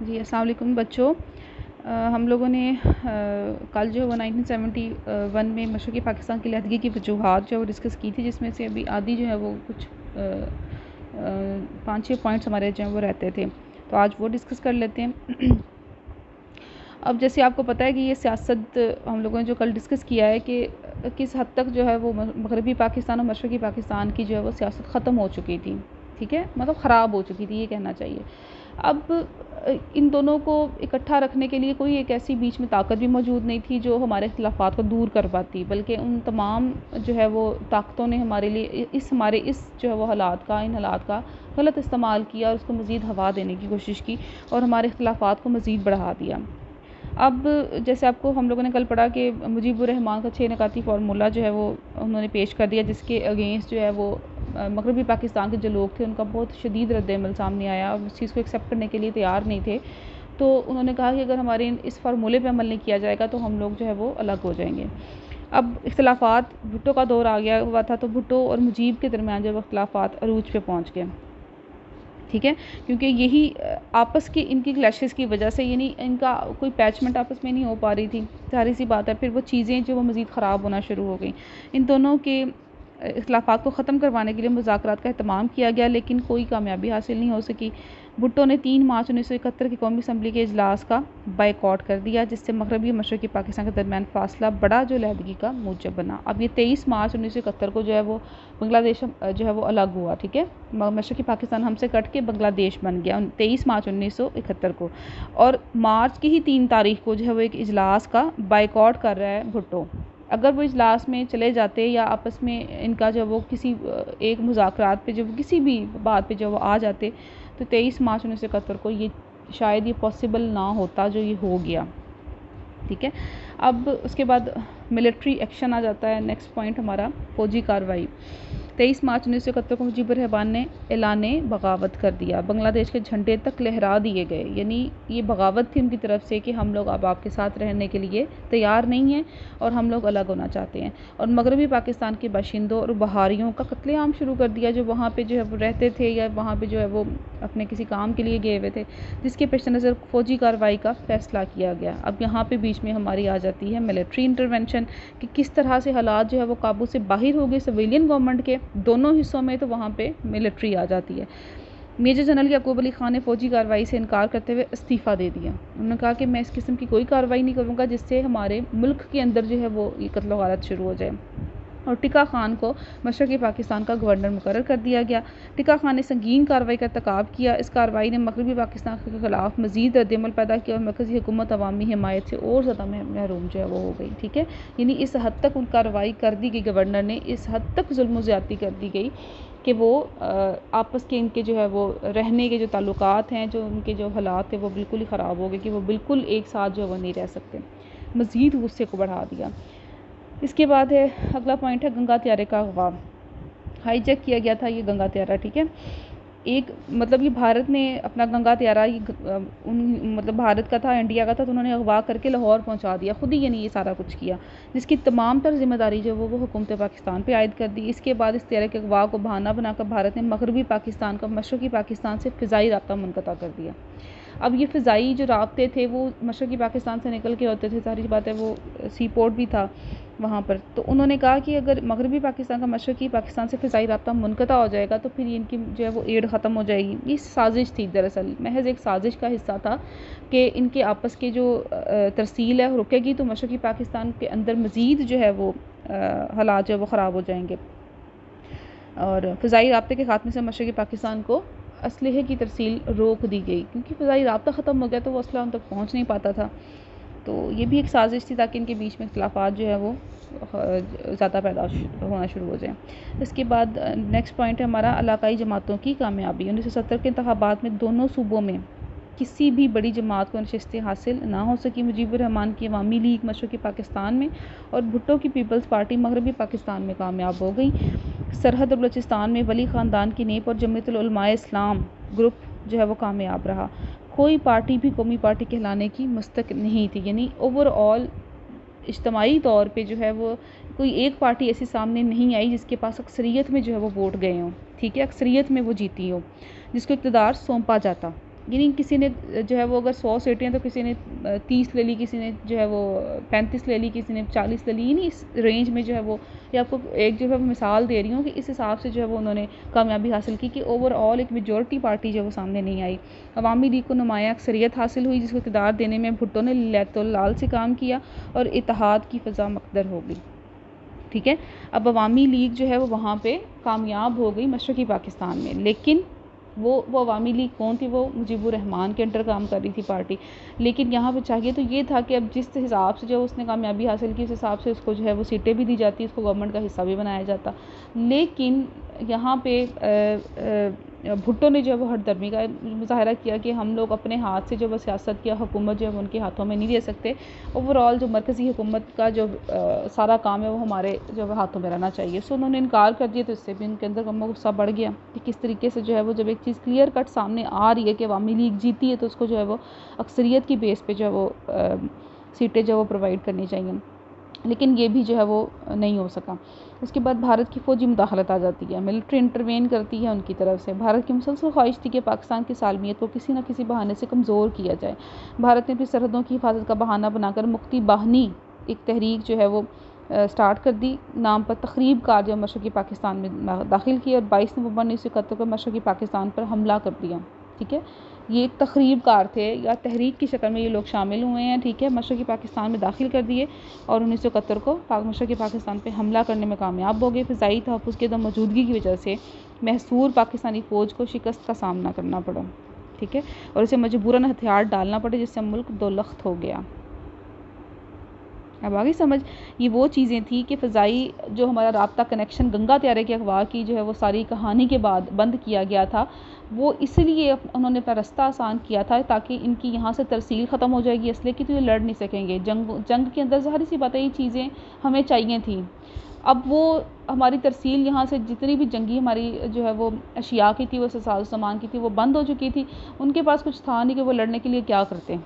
जी अस्सलाम वालेकुम बच्चों। हम लोगों ने कल जो है वो 1971 में मशरक़ी पाकिस्तान की अलहदगी की वजूहात जो है वो डिस्कस की थी, जिसमें से अभी आधी जो है वो कुछ 5-6 पॉइंट्स हमारे जो हैं वो रहते थे, तो आज वो डिस्कस कर लेते हैं। अब जैसे आपको पता है कि ये सियासत हम लोगों ने जो कल डिस्कस किया है कि किस हद तक जो है वो मगरबी पाकिस्तान और मशरक़ी पाकिस्तान की जो है वो सियासत ख़त्म हो चुकी थी, ठीक है, मतलब ख़राब हो चुकी थी ये कहना चाहिए। अब इन दोनों को इकट्ठा रखने के लिए कोई एक ऐसी बीच में ताकत भी मौजूद नहीं थी जो हमारे इख्तिलाफ़ात को दूर कर पाती, बल्कि उन तमाम जो है वो ताकतों ने हमारे लिए इस जो है वो इन हालात का गलत इस्तेमाल किया और उसको मज़ीद हवा देने की कोशिश की और हमारे इख्तिलाफ़ात को मज़ीद बढ़ा दिया। अब जैसे आपको हम लोगों ने कल पढ़ा कि मुजीबुर रहमान का 6 निकाती फार्मूला जो है वो उन्होंने पेश कर दिया, जिसके अगेंस्ट जो है वो मगरबी पाकिस्तान के जो लोग थे उनका बहुत शदीद रद्द-ए-अमल सामने आया और उस चीज़ को एक्सेप्ट करने के लिए तैयार नहीं थे। तो उन्होंने कहा कि अगर हमारे इस फार्मूले पे अमल नहीं किया जाएगा तो हम लोग जो है वो अलग हो जाएंगे। अब इख्तिलाफ़ात भुट्टो का दौर आ गया हुआ था, तो भुट्टो और मुजीब के दरमियान जो इख्तिलाफ़ात अरूज पे पहुँच गए, ठीक है, क्योंकि यही आपस की इनकी क्लैशेस की वजह से, यानी इनका कोई पैचमेंट आपस में नहीं हो पा रही थी, सारी सी बात है। फिर वो चीज़ें जो वो मज़ीद ख़राब होना शुरू हो गई। इन दोनों के इख्तिलाफ़ात को ख़त्म करवाने के लिए मुज़ाकरात का एहतमाम किया गया, लेकिन कोई कामयाबी हासिल नहीं हो सकी। भुट्टो ने 3 मार्च 1971 की कौमी असम्बली के इजलास का बायकॉट कर दिया, जिससे मगरबी और मशरक़ी पाकिस्तान के दरमियान फ़ासला बड़ा जो अलहदगी का मूजब बना। अब ये 23 मार्च 1971 को जो है वो बांग्लादेश जो है वो अलग हुआ, ठीक है, मशरक़ी पाकिस्तान हमसे कट के बांग्लादेश बन गया 23 मार्च 1971 को। और मार्च की ही 3 तारीख को जो है वो एक इजलास का बायकॉट कर रहा है भुट्टो। अगर वो इजलास में चले जाते या आपस में इनका जो वो किसी एक मुज़ाकरात पे जब किसी भी बात पे जब वो आ जाते, तो 23 मार्च 1971 को ये शायद ये पॉसिबल ना होता जो ये हो गया, ठीक है। अब उसके बाद मिलिट्री एक्शन आ जाता है। नेक्स्ट पॉइंट हमारा फ़ौजी कार्रवाई। 23 मार्च 1971 को मुजीबुर रहमान ने ऐलान बगावत कर दिया। बांग्लादेश के झंडे तक लहरा दिए गए, यानी ये बगावत थी उनकी तरफ से कि हम लोग अब आपके साथ रहने के लिए तैयार नहीं हैं और हम लोग अलग होना चाहते हैं। और मगरबी पाकिस्तान के बाशिंदों और बहारियों का कत्लेआम शुरू कर दिया, जो वहाँ पे जो है वो रहते थे या वहाँ पे जो है वो अपने किसी काम के लिए गए हुए थे, जिसके पेश नज़र फ़ौजी कार्रवाई का फ़ैसला किया गया। अब यहाँ पे बीच में हमारी आ जाती है मिलिट्री इंटरवेंशन कि किस तरह से हालात जो है वो काबू से बाहर हो गए सिविलियन गवर्नमेंट के दोनों हिस्सों में, तो वहाँ पे मिलिट्री आ जाती है। मेजर जनरल याकूब अली ख़ान ने फ़ौजी कार्रवाई से इनकार करते हुए इस्तीफ़ा दे दिया। उन्होंने कहा कि मैं इस किस्म की कोई कार्रवाई नहीं करूँगा जिससे हमारे मुल्क के अंदर जो है वो ये कत्ल वारत शुरू हो जाए। और टिक्का खान को मशरक़ी पाकिस्तान का गवर्नर मुकर्रर कर दिया गया। टिक्का खान ने संगीन कार्रवाई का इर्तिकाब किया। इस कार्रवाई ने मगरबी पाकिस्तान के ख़िलाफ़ मज़ीद रद्द-ए-अमल पैदा किया और मरकज़ी हुकूमत अवामी हिमायत से और ज़्यादा महरूम जो है वो हो गई, ठीक है। यानी इस हद तक उन कार्रवाई कर दी गई, गवर्नर ने इस हद तक जुल्म व ज़्यादती कर दी गई कि वो आपस के इनके जो है वो रहने के जो ताल्लुकात हैं, जो उनके जो हालात थे वो बिल्कुल ही ख़राब हो गए कि वो बिल्कुल एक साथ जो है वो नहीं रह सकते। मज़ीद गुस्से को बढ़ा दिया। इसके बाद है अगला पॉइंट है गंगा त्यारे का अगवा। हाईजैक किया गया था ये गंगा त्यारा, ठीक है। एक मतलब ये भारत ने अपना गंगा त्यारा मतलब भारत का था, इंडिया का था, तो उन्होंने अगवा करके लाहौर पहुंचा दिया खुद ही, यानी ये सारा कुछ किया, जिसकी तमाम तर जिम्मेदारी जो वो हुकूमत पाकिस्तान पे आयद कर दी। इसके बाद इस त्यारे के अगवा को बहाना बनाकर भारत ने मगरबी पाकिस्तान का मशरक़ी पाकिस्तान से फ़िज़ाई रब्ता मुनक़ता कर दिया। अब ये फ़िज़ाई जो राब्ते थे वो मशरक़ी पाकिस्तान से निकल के होते थे, सारी बात है, वो सी पोर्ट भी था वहाँ पर। तो उन्होंने कहा कि अगर मगरबी पाकिस्तान का मशरक़ी पाकिस्तान से फ़िज़ाई रब्ता मुनक़ता हो जाएगा तो फिर इनकी जो है वो एड ख़त्म हो जाएगी। ये साजिश थी, दरअसल महज़ एक साजिश का हिस्सा था कि इनके आपस के जो तरसील है रुकेगी तो मशरक़ी पाकिस्तान के अंदर मज़ीद जो है वो हालात जो है वो ख़राब हो जाएंगे। और फ़िज़ाई राब्ते के ख़ात्मे से मशरक़ी पाकिस्तान को असलहे की तरसील रोक दी गई, क्योंकि फ़िज़ाई राब्ता ख़त्म हो गया तो वो असला उन तक पहुँच नहीं पाता था। तो ये भी एक साजिश थी ताकि इनके बीच में इख्तिलाफ़ात जो है वो ज़्यादा पैदा होना शुरू हो जाए। इसके बाद नेक्स्ट पॉइंट है हमारा इलाकाई जमातों की कामयाबी। 1970 के इंतखाबात में दोनों सूबों में किसी भी बड़ी जमात को नशिस्तें हासिल ना हो सकी। मुजीबुर रहमान की अवामी लीग मशरक़ी पाकिस्तान में और भुट्टो की पीपल्स पार्टी मगरबी पाकिस्तान में कामयाब हो गई। सरहद और बलूचिस्तान में वली ख़ानदान की नेप और जमीयतुल उलमाए इस्लाम ग्रुप जो है वो कामयाब रहा। कोई पार्टी भी कौमी पार्टी कहलाने की मुस्तक नहीं थी, यानी ओवरऑल इज्तमाही तौर पे जो है वो कोई एक पार्टी ऐसी सामने नहीं आई जिसके पास अक्सरियत में जो है वो वोट गए हों, ठीक है, अक्सरियत में वो जीती हो, जिसको इक़्तिदार सौंपा जाता। यानी किसी ने जो है वो अगर 100 सीटें हैं तो किसी ने 30 ले ली, किसी ने जो है वो 35 ले ली, किसी ने 40 ले ली, यानी इस रेंज में जो है वो, ये आपको एक जो है वो मिसाल दे रही हूँ कि इस हिसाब से जो है वो उन्होंने कामयाबी हासिल की कि ओवरऑल एक मेजॉरिटी पार्टी जो है वो सामने नहीं आई। अवामी लीग को नुमाया अक्सरियत हासिल हुई, जिसको इक़्तिदार देने में भुट्टो ने लैतुल-लाल से काम किया और इत्तेहाद की फ़ज़ा मुक़द्दर हो गई। ठीक है, अब अवामी लीग जो है वो वहाँ पे कामयाब हो गई मशरक़ी पाकिस्तान में, लेकिन वो अवामी लीग कौन थी? वो मुजीबुर रहमान के अंडर काम कर रही थी पार्टी। लेकिन यहाँ पे चाहिए तो ये था कि अब जिस हिसाब से जो उसने कामयाबी हासिल की, उस हिसाब से उसको जो है वो सीटें भी दी जाती, उसको गवर्नमेंट का हिस्सा भी बनाया जाता। लेकिन यहाँ पे भुट्टो ने जो है वो हठधर्मी का मुज़ाहरा किया कि हम लोग अपने हाथ से जो वो सियासत की हुकूमत जो है उनके हाथों में नहीं दे सकते। ओवरऑल जो मरकज़ी हुकूमत का जो सारा काम है वो हमारे जो है हाथों में रहना चाहिए। सो उन्होंने इनकार कर दिया, तो इससे भी उनके अंदर गुस्सा बढ़ गया कि किस तरीके से जो है वो जब एक चीज़ क्लियर कट सामने आ रही है कि अवामी लीग जीती है तो उसको जो है वो अक्सरियत की बेस पे जो है वो सीटें जो है वो प्रोवाइड करनी चाहिए। लेकिन ये भी जो है वो नहीं हो सका। उसके बाद भारत की फ़ौजी मुदाखलत आ जाती है, मिलिट्री इंटरवेन करती है उनकी तरफ से। भारत की मुसलसल ख्वाहिश थी कि पाकिस्तान की सालमियत को किसी न किसी बहाने से कमज़ोर किया जाए। भारत ने अपनी सरहदों की हिफाजत का बहाना बनाकर मुक्ति बाहिनी एक तहरीक जो है वो स्टार्ट कर दी नाम पर तकरीब कार जो मशरक़ी पाकिस्तान में दाखिल की और 22 नवंबर 1971 को मशरक़ी पाकिस्तान पर हमला कर दिया। ठीक है, ये एक तकरीब कार थे या तहरीक की शक्ल में ये लोग शामिल हुए हैं। ठीक है, मशरक़ी पाकिस्तान में दाखिल कर दिए और 1971 को मशरक़ी पाकिस्तान पे हमला करने में कामयाब हो गए। फ़िज़ाई तहफ़्फ़ुज़ की मौजूदगी की वजह से महसूर पाकिस्तानी फ़ौज को शिकस्त का सामना करना पड़ा। ठीक है, और इसे मजबूरन हथियार डालना पड़े, जिससे मुल्क दोलख्त हो गया। अब आगे समझ, ये वो चीज़ें थी कि फ़िज़ाई जो हमारा राब्ता कनेक्शन गंगा त्यारे के अगवा की जो है वो सारी कहानी के बाद बंद किया गया था, वो इसलिए उन्होंने अपना रास्ता आसान किया था ताकि इनकी यहाँ से तरसील ख़त्म हो जाएगी इसलिए कि तो ये लड़ नहीं सकेंगे। जंग के अंदर ज़ाहिर सी बात है ये चीज़ें हमें चाहिए थी। अब वो हमारी तरसील यहाँ से जितनी भी जंगी हमारी जो है वो अशिया की थी, वो सामान की थी, वो बंद हो चुकी थी। उनके पास कुछ था नहीं कि वो लड़ने के लिए क्या करते।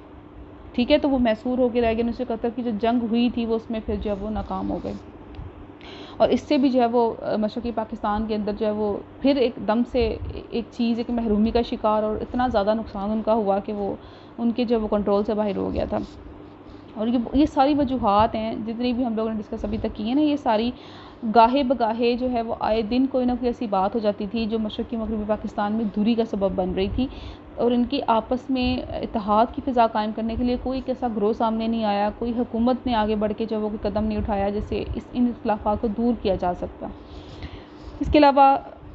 ठीक है, तो वो मैसूर होकर रह गए। 1971 की जो जंग हुई थी वो उसमें फिर जो है वो नाकाम हो गए और इससे भी जो है वो मशरक़ी पाकिस्तान के अंदर जो है वो फिर एकदम से एक चीज़ एक महरूमी का शिकार और इतना ज़्यादा नुकसान उनका हुआ कि वो उनके जो वो कंट्रोल से बाहर हो गया था। और ये सारी वजूहात हैं जितनी भी हम लोगों ने डिस्कस अभी तक की है ना, ये सारी गाहे बगाहे जो है वो आए दिन कोई ना कोई ऐसी बात हो जाती थी जो मशरक़ी मगरबी पाकिस्तान में दूरी का सबब बन रही थी और इनकी आपस में इत्तेहाद की फ़िज़ा कायम करने के लिए कोई कैसा ग्रोह सामने नहीं आया, कोई हुकूमत ने आगे बढ़ के जो वो कोई कदम नहीं उठाया जिससे इन इख्तिलाफ़ात को दूर किया जा सकता। इसके अलावा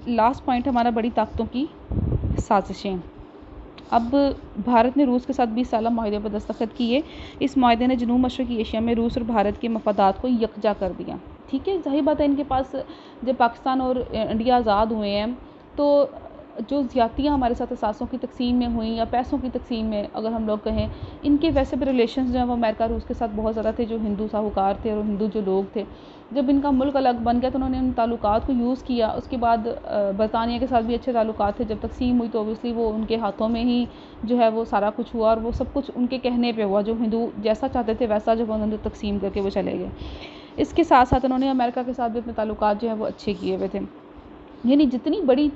लास्ट पॉइंट हमारा बड़ी ताकतों की साजिशें। अब भारत ने रूस के साथ 20 साला माहदे पर दस्तखत किए। इस माहदे ने जनूब मशरक़ी एशिया में रूस और भारत के मफादात को यकजा कर दिया। ठीक है, ज़ाहिर बात है इनके पास जब पाकिस्तान और इंडिया आज़ाद हुए हैं तो जो ज़्यादतियाँ हमारे साथ असासों की तकसीम में हुई या पैसों की तकसीम में अगर हम लोग कहें, इनके वैसे भी रिलेशंस जो हैं वो अमेरिका रूस के साथ बहुत ज़्यादा थे, जो हिंदू साहूकार थे और हिंदू जो लोग थे। जब इनका मुल्क अलग बन गया तो उन्होंने उन ताल्लुकात को यूज़ किया। उसके बाद बरतानिया के साथ भी अच्छे ताल्लुकात थे। जब तकसीम हुई तो ओबियसली वो उनके हाथों में ही जो है वो सारा कुछ हुआ और वो सब कुछ उनके कहने पे हुआ। जो हिंदू जैसा चाहते थे वैसा जब उन्होंने तकसीम करके वो चले गए। इसके साथ साथ उन्होंने अमेरिका के साथ भी अपने ताल्लुकात जो है वो अच्छे किए हुए थे। यानी जितनी बड़ी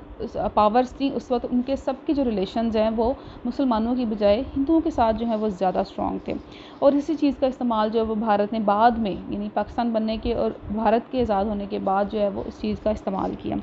पावर्स थी उस वक्त उनके सब के जो रिलेशंस हैं वो मुसलमानों की बजाय हिंदुओं के साथ जो है वो ज़्यादा स्ट्रॉन्ग थे। और इसी चीज़ का इस्तेमाल जो है वो भारत ने बाद में यानी पाकिस्तान बनने के और भारत के आज़ाद होने के बाद जो है वो इस चीज़ का इस्तेमाल किया।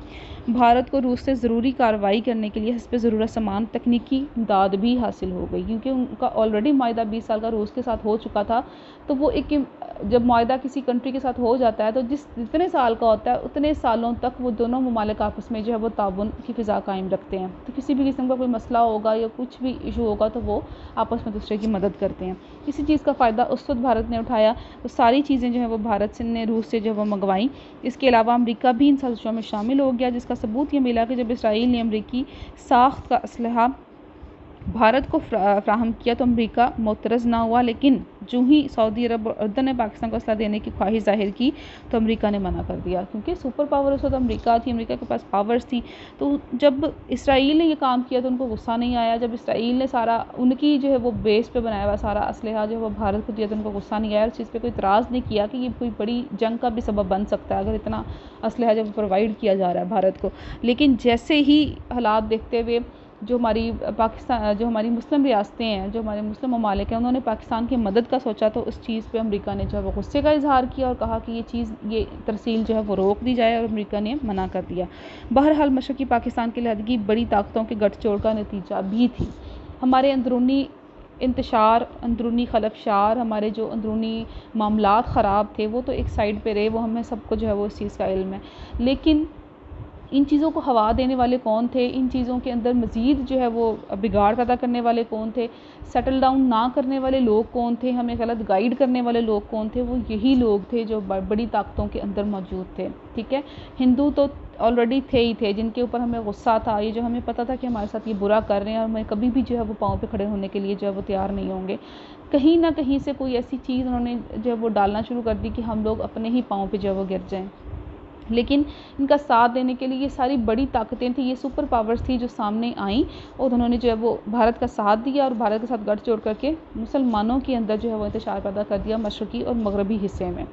भारत को रूस से ज़रूरी कार्रवाई करने के लिए हस्ब ज़रूरत समान तकनीकी इमदाद भी हासिल हो गई क्योंकि उनका ऑलरेडी माहिदा 20 साल का रूस के साथ हो चुका था। तो वो एक जब माहिदा किसी कंट्री के साथ हो जाता है तो जितने साल का होता है उतने सालों तक वो दोनों ममालिक आपस में जो है वो ताउन की फ़िज़ा कायम रखते हैं। तो किसी भी किस्म का कोई मसला होगा या कुछ भी इशू होगा तो वो आपस में दूसरे की मदद करते हैं। इसी चीज़ का फ़ायदा उस वक्त भारत ने उठाया तो सारी चीज़ें जो है वो भारत से ने रूस से जो वो मंगवाई। इसके अलावा अमेरिका भी इन साजिशों में शामिल हो गया जिसका सबूत ये मिला कि जब इसराइल ने अमेरिकी साख्त का असलहा भारत को फ्राहम किया तो अमेरिका मोतरज़ ना हुआ। लेकिन जो ही सऊदी अरब और उर्दन ने पाकिस्तान को असला देने की ख्वाहिश जाहिर की तो अमेरिका ने मना कर दिया क्योंकि सुपर पावर उस वक्त अमेरिका थी, अमेरिका के पास पावर्स थी। तो जब इसराइल ने ये काम किया तो उनको गुस्सा नहीं आया। जब इसराइल ने सारा उनकी जो है वो बेस पे बनाया हुआ सारा असलहा जो है वो भारत को दिया तो उनको गुस्सा नहीं आया। उस चीज़ पर कोई इतराज़ नहीं किया कि ये कोई बड़ी जंग का भी सबब बन सकता है अगर इतना असलहा जब प्रोवाइड किया जा रहा है भारत को। लेकिन जैसे ही हालात देखते हुए जो हमारी पाकिस्तान, जो हमारी मुस्लिम रियासतें हैं, जो हमारे मुस्लिम ममालिक हैं, उन्होंने पाकिस्तान की मदद का सोचा तो उस चीज़ पे अमेरिका ने जो है वो गुस्से का इजहार किया और कहा कि ये तरसील जो है वो रोक दी जाए, और अमेरिका ने मना कर दिया। बहरहाल मशरक़ी पाकिस्तान के लहदगी बड़ी ताकतों के गठजोड़ का नतीजा भी थी। हमारे अंदरूनी इंतशार, अंदरूनी खलफशार, हमारे जो अंदरूनी मामलात ख़राब थे वो तो एक साइड पे रहे, वो हमें सबको जो है वो इस चीज़ का इल्म है। लेकिन इन चीज़ों को हवा देने वाले कौन थे, इन चीज़ों के अंदर मज़ीद जो है वो बिगाड़ पैदा करने वाले कौन थे, सेटल डाउन ना करने वाले लोग कौन थे, हमें गलत गाइड करने वाले लोग कौन थे, वो यही लोग थे जो बड़ी ताकतों के अंदर मौजूद थे। ठीक है, हिंदू तो ऑलरेडी थे ही थे, जिनके ऊपर हमें गुस्सा था, ये जो हमें पता था कि हमारे साथ ये बुरा कर रहे हैं और हमें कभी भी जो है वो पाँव पे खड़े होने के लिए जो है वो तैयार नहीं होंगे। कहीं ना कहीं से कोई ऐसी चीज़ उन्होंने जो है वो डालना शुरू कर दी कि हम लोग अपने ही पाँव पे जो है वो गिर जाएँ। लेकिन इनका साथ देने के लिए ये सारी बड़ी ताकतें थी, ये सुपर पावर्स थी जो सामने आईं, और उन्होंने जो है वो भारत का साथ दिया और भारत के साथ गठजोड़ करके मुसलमानों के अंदर जो है वो इंतशार पैदा कर दिया मशरक़ी और मगरबी हिस्से में।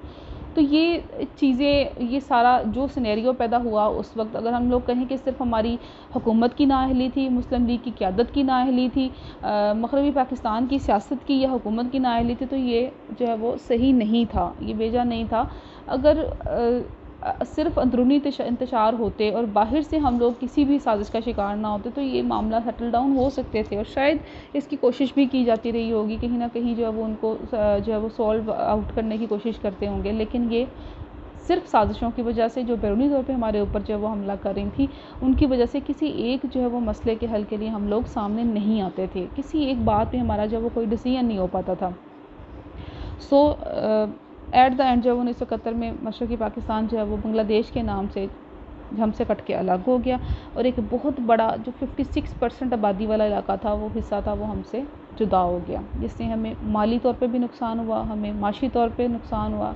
तो ये चीज़ें, ये सारा जो सिनेरियो पैदा हुआ उस वक्त, अगर हम लोग कहें कि सिर्फ हमारी हुकूमत की नाअहली थी, मुस्लिम लीग की क़यादत की नाअहली थी, मगरबी पाकिस्तान की सियासत की या हुकूमत की नाअहली थी, तो ये जो है वो सही नहीं था, ये बेजा नहीं था। अगर सिर्फ अंदरूनी इंतशार होते और बाहर से हम लोग किसी भी साजिश का शिकार ना होते, तो ये मामला सेटल डाउन हो सकते थे, और शायद इसकी कोशिश भी की जाती रही होगी, कहीं ना कहीं जो है वो उनको जो है वो सॉल्व आउट करने की कोशिश करते होंगे। लेकिन ये सिर्फ साजिशों की वजह से, जो बैरूनी तौर पे हमारे ऊपर जो है वो हमला कर रही थी, उनकी वजह से किसी एक जो है वो मसले के हल के लिए हम लोग सामने नहीं आते थे, किसी एक बात पे हमारा जो है वो कोई डिसीजन नहीं हो पाता था। एट द एंड जो है 1971 में मशरक़ी पाकिस्तान जो है वो बांग्लादेश के नाम से हमसे कट के अलग हो गया, और एक बहुत बड़ा जो 56% आबादी वाला इलाका था, वो हिस्सा था, वो हमसे जुदा हो गया, जिससे हमें माली तौर पे भी नुकसान हुआ, हमें माशी तौर पे नुकसान हुआ।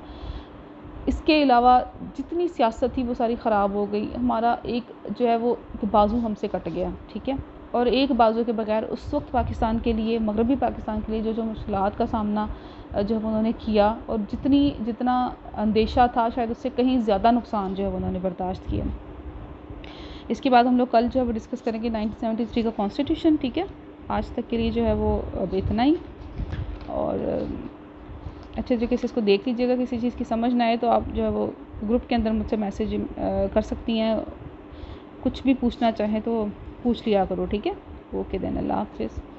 इसके अलावा जितनी सियासत थी वो सारी ख़राब हो गई, हमारा एक जो है वो बाजू हमसे कट गया। ठीक है, और एक बाजू के बगैर उस वक्त पाकिस्तान के लिए, मगरबी पाकिस्तान के लिए जो मुश्किलात का सामना जो है उन्होंने किया, और जितना अंदेशा था शायद उससे कहीं ज़्यादा नुकसान जो है उन्होंने बर्दाश्त किया। इसके बाद हम लोग कल जो है वो डिस्कस करेंगे 1973 का कॉन्स्टिट्यूशन। ठीक है, आज तक के लिए जो है वो अब इतना ही, और अच्छे तरीके से इसको देख लीजिएगा। किसी चीज़ की समझ ना आए तो आप जो है वो ग्रुप के अंदर मुझसे मैसेज कर सकती हैं, कुछ भी पूछना चाहें तो पूछ लिया करो। ठीक है, ओके देन, अल्लाह हाफ़िज़।